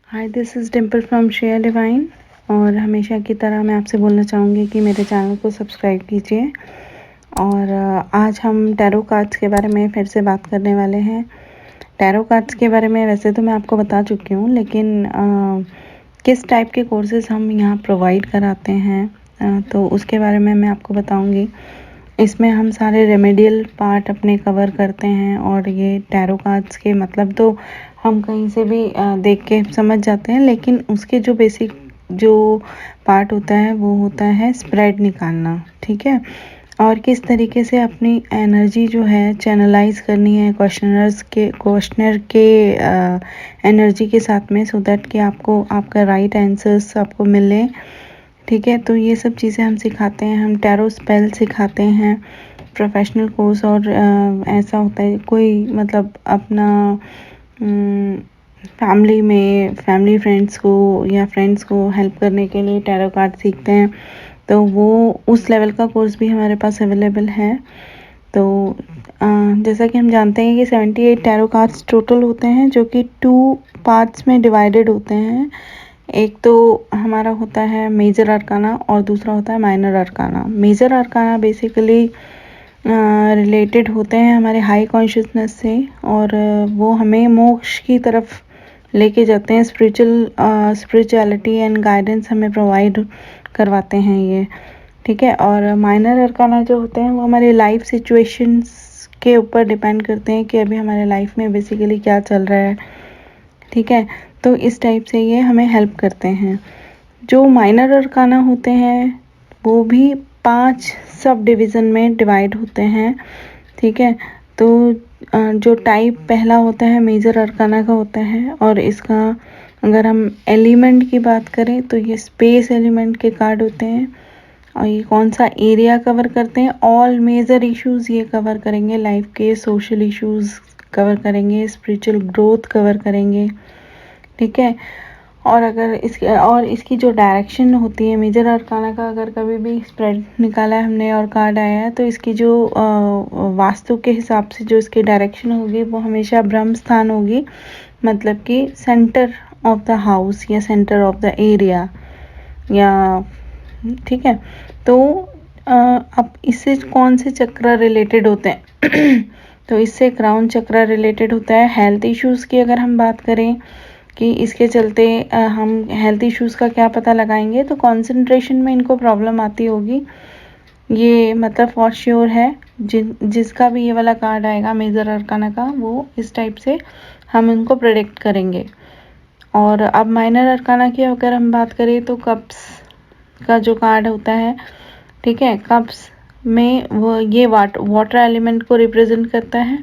Hi, this is Dimple from Shreya divine. और हमेशा की तरह मैं आपसे बोलना चाहूँगी कि मेरे चैनल को सब्सक्राइब कीजिए। और आज हम टैरो कार्ड्स के बारे में फिर से बात करने वाले हैं। टैरो कार्ड्स के बारे में वैसे तो मैं आपको बता चुकी हूँ, लेकिन किस टाइप के कोर्सेज़ हम यहाँ प्रोवाइड कराते हैं तो उसके बारे में मैं आपको बताऊँगी। इसमें हम सारे रेमेडियल पार्ट अपने कवर करते हैं, और ये टैरो कार्ड्स के मतलब तो हम कहीं से भी देख के समझ जाते हैं, लेकिन उसके जो बेसिक जो पार्ट होता है वो होता है स्प्रेड निकालना, ठीक है। और किस तरीके से अपनी एनर्जी जो है चैनलाइज करनी है क्वेश्चनर के एनर्जी के साथ में, सो दैट कि आपको आपका राइट आंसर्स आपको मिले, ठीक है। तो ये सब चीज़ें हम सिखाते हैं। हम टैरो स्पेल सिखाते हैं, प्रोफेशनल कोर्स। और ऐसा होता है कोई मतलब अपना फैमिली फ्रेंड्स को या फ्रेंड्स को हेल्प करने के लिए टैरो कार्ड सीखते हैं, तो वो उस लेवल का कोर्स भी हमारे पास अवेलेबल है। तो जैसा कि हम जानते हैं कि 78 टैरो कार्ड्स टोटल होते हैं, जो कि 2 पार्ट्स में डिवाइडेड होते हैं। एक तो हमारा होता है मेजर अरकाना और दूसरा होता है minor arcana. Major arcana basically related होते हैं हमारे हाई कॉन्शियसनेस से, और वो हमें मोक्ष की तरफ लेके जाते हैं। स्पिरिचुअलिटी एंड गाइडेंस हमें प्रोवाइड करवाते हैं ये, ठीक है। और माइनर अरकाना जो होते हैं वो हमारे लाइफ सिचुएशंस के ऊपर डिपेंड करते हैं कि अभी हमारे लाइफ में बेसिकली क्या चल रहा है, ठीक है। तो इस टाइप से ये हमें हेल्प करते हैं। जो माइनर अरकाना होते हैं वो भी 5 सब डिवीज़न में डिवाइड होते हैं, ठीक है। तो जो टाइप पहला होता है मेजर अरकाना का होता है, और इसका अगर हम एलिमेंट की बात करें तो ये स्पेस एलिमेंट के कार्ड होते हैं। और ये कौन सा एरिया कवर करते हैं? ऑल मेजर इश्यूज ये कवर करेंगे, लाइफ के सोशल इश्यूज कवर करेंगे, स्पिरिचुअल ग्रोथ कवर करेंगे, ठीक है। और अगर इसकी जो डायरेक्शन होती है मेजर अरकाना का, अगर कभी भी स्प्रेड निकाला है हमने और कार्ड आया है, तो इसकी जो वास्तु के हिसाब से जो इसकी डायरेक्शन होगी वो हमेशा ब्रह्म स्थान होगी, मतलब कि सेंटर ऑफ द हाउस या सेंटर ऑफ द एरिया, या ठीक है। तो अब इससे कौन से चक्र रिलेटेड होते हैं तो इससे क्राउन चक्र रिलेटेड होता है। हेल्थ इश्यूज़ की अगर हम बात करें कि इसके चलते हम हेल्थ इश्यूज़ का क्या पता लगाएंगे, तो कंसंट्रेशन में इनको प्रॉब्लम आती होगी, ये मतलब फॉर श्योर है। जिसका भी ये वाला कार्ड आएगा मेजर अरकाना का, वो इस टाइप से हम इनको प्रेडिक्ट करेंगे। और अब माइनर अरकाना की अगर हम बात करें तो कप्स का जो कार्ड होता है, ठीक है, कप्स में वो ये वाटर एलिमेंट को रिप्रेजेंट करता है,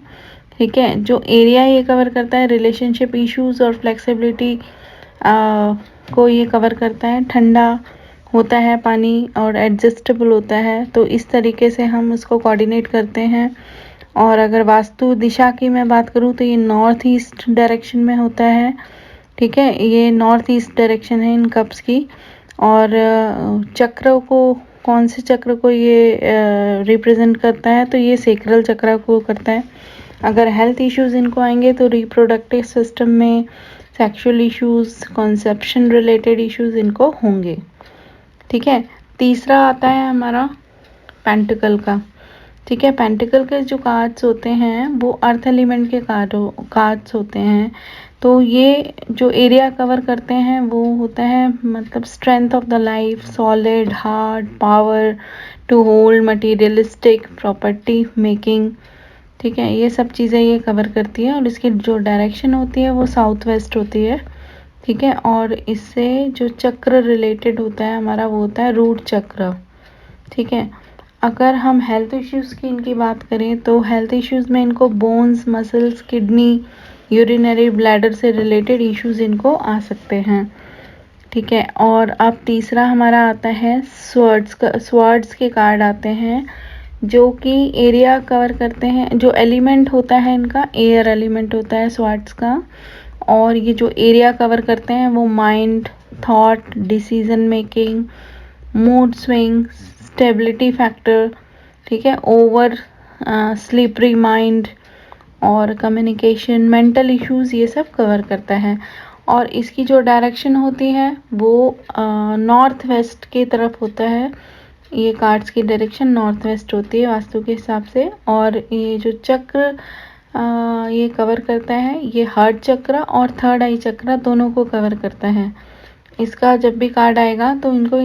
ठीक है। जो एरिया ये कवर करता है रिलेशनशिप इश्यूज और फ्लेक्सिबिलिटी को ये कवर करता है। ठंडा होता है पानी और एडजस्टेबल होता है, तो इस तरीके से हम उसको कोऑर्डिनेट करते हैं। और अगर वास्तु दिशा की मैं बात करूँ तो ये नॉर्थ ईस्ट डायरेक्शन में होता है, ठीक है। ये नॉर्थ ईस्ट डायरेक्शन है इन कप्स की। और चक्र को, कौन से चक्र को ये रिप्रेजेंट करता है, तो ये सेक्रल चक्र को करता है। अगर हेल्थ इश्यूज इनको आएंगे तो रिप्रोडक्टिव सिस्टम में sexual issues, conception related issues इनको होंगे, ठीक है। तीसरा आता है हमारा पेंटिकल का, ठीक है। पेंटिकल के जो कार्ड्स होते हैं वो अर्थ एलिमेंट के कार्ड्स होते हैं। तो ये जो एरिया कवर करते हैं वो होता है मतलब strength of the life, solid, hard, power to hold, materialistic, property making, ठीक है। ये सब चीज़ें ये कवर करती है। और इसकी जो डायरेक्शन होती है वो साउथ वेस्ट होती है, ठीक है। और इससे जो चक्र रिलेटेड होता है हमारा वो होता है रूट चक्र, ठीक है। अगर हम हेल्थ इश्यूज़ की इनकी बात करें तो हेल्थ इश्यूज़ में इनको bones, muscles, kidney, urinary bladder से रिलेटेड इश्यूज़ इनको आ सकते हैं, ठीक है। और अब तीसरा हमारा आता है स्वर्ड्स के कार्ड आते हैं, जो कि एरिया कवर करते हैं। जो एलिमेंट होता है इनका एयर एलिमेंट होता है स्वर्ड्स का। और ये जो एरिया कवर करते हैं वो mind, thought, decision making, mood swing, stability factor, ठीक है, ओवर स्लीपरी माइंड और कम्युनिकेशन, मेंटल इश्यूज, ये सब कवर करता है। और इसकी जो डायरेक्शन होती है वो नॉर्थ वेस्ट की तरफ होता है। ये कार्ड्स की डायरेक्शन नॉर्थ वेस्ट होती है वास्तु के हिसाब से। और ये जो चक्र ये कवर करता है, ये हार्ट चक्र और थर्ड आई चक्र दोनों को कवर करता है। इसका जब भी कार्ड आएगा तो इनको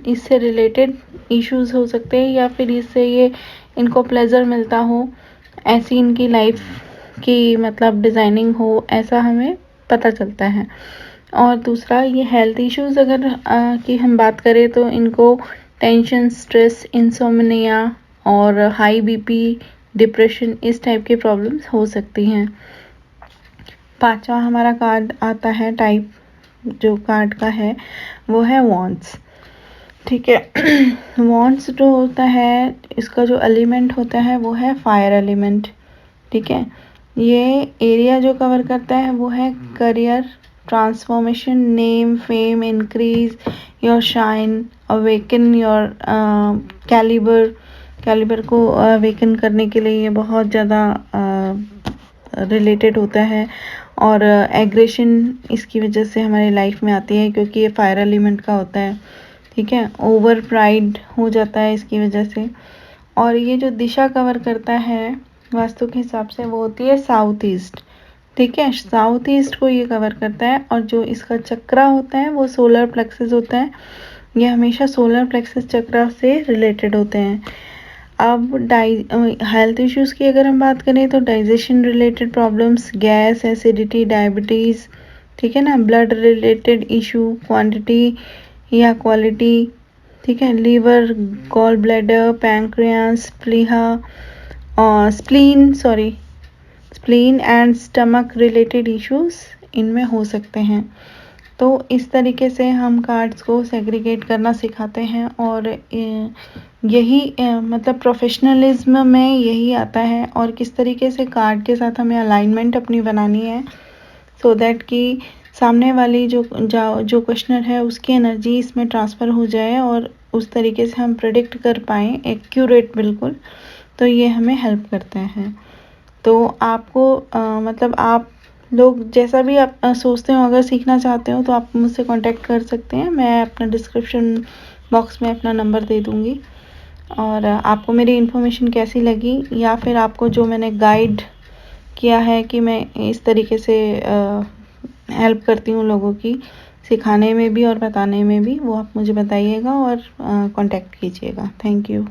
इससे रिलेटेड इश्यूज हो सकते हैं या फिर इससे ये इनको प्लेजर मिलता हो, ऐसी इनकी लाइफ की मतलब डिज़ाइनिंग हो, ऐसा हमें पता चलता है। और दूसरा ये हेल्थ इश्यूज अगर की हम बात करें तो इनको टेंशन, स्ट्रेस, इंसोम्निया और हाई बीपी, डिप्रेशन, इस टाइप की प्रॉब्लम्स हो सकती हैं। पांचवा हमारा कार्ड आता है टाइप जो कार्ड का है वो है वॉन्ड्स। ठीक है। वॉन्ड्स जो होता है इसका जो एलिमेंट होता है वो है फायर एलिमेंट। ठीक है। ये एरिया जो कवर करता है वो है career, transformation, name, fame, increase your shine, awaken your calibre को अवेकन करने के लिए ये बहुत ज़्यादा रिलेटेड होता है। और एग्रेशन इसकी वजह से हमारी लाइफ में आती है क्योंकि ये फायर एलिमेंट का होता है। ठीक है। ओवर प्राइड हो जाता है इसकी वजह से। और ये जो दिशा कवर करता है वास्तु के हिसाब से वो होती है साउथ ईस्ट। ठीक है। साउथ ईस्ट को ये कवर करता है। और जो इसका चक्रा होता है वो सोलर प्लेक्सस होता है। ये हमेशा सोलर प्लेक्सस चक्रा से रिलेटेड होते हैं। अब हेल्थ इश्यूज़ की अगर हम बात करें तो digestion related problems, gas, acidity, diabetes, ठीक है ना, ब्लड रिलेटेड इशू, क्वांटिटी या क्वालिटी, ठीक है, liver, gall bladder, pancreas, spleen and stomach related issues इनमें हो सकते हैं। तो इस तरीके से हम कार्ड्स को सेग्रीगेट करना सिखाते हैं। और यही मतलब प्रोफेशनलिज्म में यही आता है। और किस तरीके से कार्ड के साथ हमें अलाइनमेंट अपनी बनानी है सो दैट कि सामने वाली जो क्वेश्चनर है उसकी एनर्जी इसमें ट्रांसफ़र हो जाए और उस तरीके से हम प्रेडिक्ट कर पाएँ एक्यूरेट बिल्कुल। तो ये हमें हेल्प करते हैं। तो आपको मतलब आप लोग जैसा भी आप सोचते हो, अगर सीखना चाहते हो तो आप मुझसे कांटेक्ट कर सकते हैं। मैं अपना डिस्क्रिप्शन बॉक्स में अपना नंबर दे दूँगी। और आपको मेरी इन्फॉर्मेशन कैसी लगी या फिर आपको जो मैंने गाइड किया है कि मैं इस तरीके से हेल्प करती हूँ लोगों की सिखाने में भी और बताने में भी, वो आप मुझे बताइएगा और कांटेक्ट कीजिएगा। Thank you.